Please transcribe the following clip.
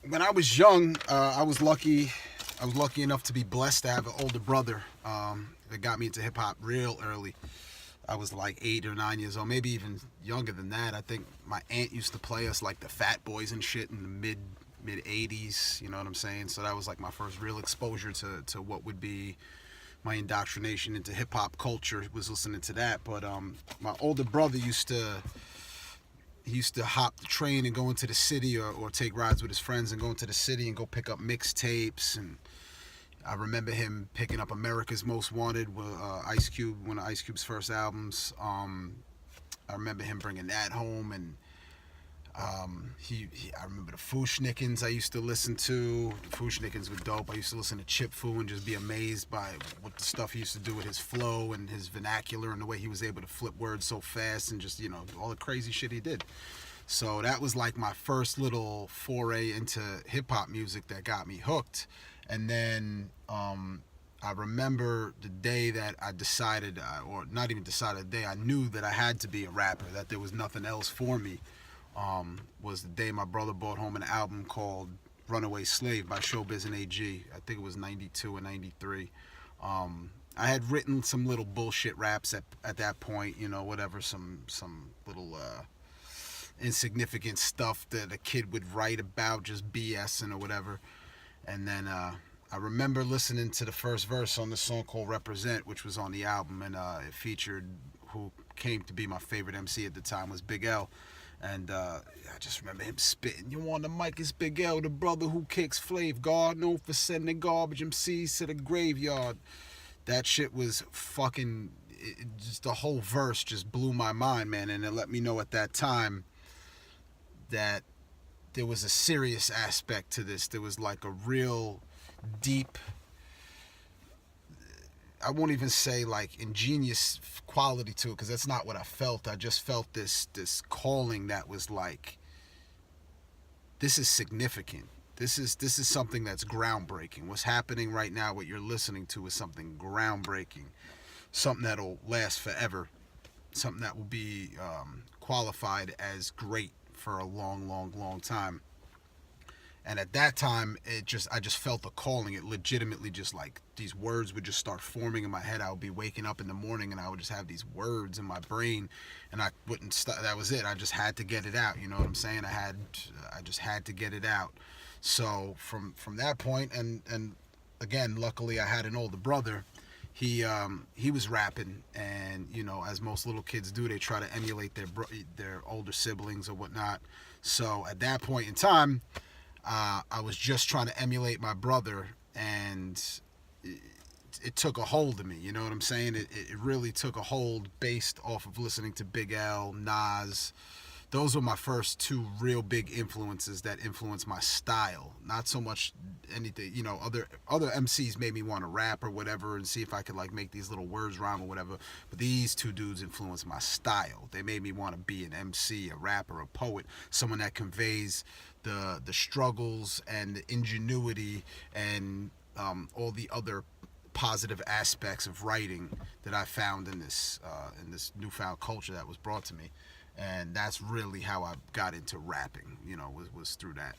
When I was young, I was lucky. I was lucky enough to be blessed to have an older brother that got me into hip hop real early. I was like 8 or 9 years old, maybe even younger than that. I think my aunt used to play us like the Fat Boys and shit in the mid '80s. You know what I'm saying? So that was like my first real exposure to what would be my indoctrination into hip hop culture, was listening to that. But my older brother used to hop the train and go into the city, or take rides with his friends and go into the city and go pick up mixtapes. And I remember him picking up America's Most Wanted with Ice Cube, one of Ice Cube's first albums. I remember him bringing that home, and I remember the Fushnikins I used to listen to. The Fushnikins were dope. I used to listen to Chip Fu and just be amazed by what the stuff he used to do with his flow and his vernacular and the way he was able to flip words so fast, and just, all the crazy shit he did. So that was like my first little foray into hip hop music that got me hooked. And then I remember the day that I decided, or not even decided, the day I knew that I had to be a rapper, that there was nothing else for me, was the day my brother brought home an album called Runaway Slave by Showbiz and AG. I think it was 92 or 93. I had written some little bullshit raps at that point, whatever, some little insignificant stuff that a kid would write about, just BSing or whatever. And then I remember listening to the first verse on the song called Represent, which was on the album, and it featured who came to be my favorite MC at the time, was Big L. And I just remember him spitting, "You on the mic, it's Big L, the brother who kicks Flav, God known for sending garbage MCs to the graveyard." That shit was fucking, just the whole verse just blew my mind, man. And it let me know at that time that there was a serious aspect to this. There was like a real deep, I won't even say like ingenious quality to it, because that's not what I felt. I just felt this calling that was like, this is significant. This is something that's groundbreaking. What's happening right now, what you're listening to, is something groundbreaking, something that'll last forever, something that will be qualified as great for a long, long, long time. And at that time, I just felt the calling. It legitimately just, like, these words would just start forming in my head. I would be waking up in the morning and I would just have these words in my brain, and I wouldn't stop. That was it. I just had to get it out. You know what I'm saying? I just had to get it out. So from that point, and again, luckily I had an older brother. He was rapping, and as most little kids do, they try to emulate their older siblings or whatnot. So at that point in time, I was just trying to emulate my brother, and it took a hold of me. You know what I'm saying? It really took a hold based off of listening to Big L, Nas. Those were my first two real big influences that influenced my style. Not so much anything, other MCs made me want to rap or whatever and see if I could like make these little words rhyme or whatever. But these two dudes influenced my style. They made me want to be an MC, a rapper, a poet, someone that conveys the struggles and the ingenuity and all the other positive aspects of writing that I found in this newfound culture that was brought to me. And that's really how I got into rapping, was through that.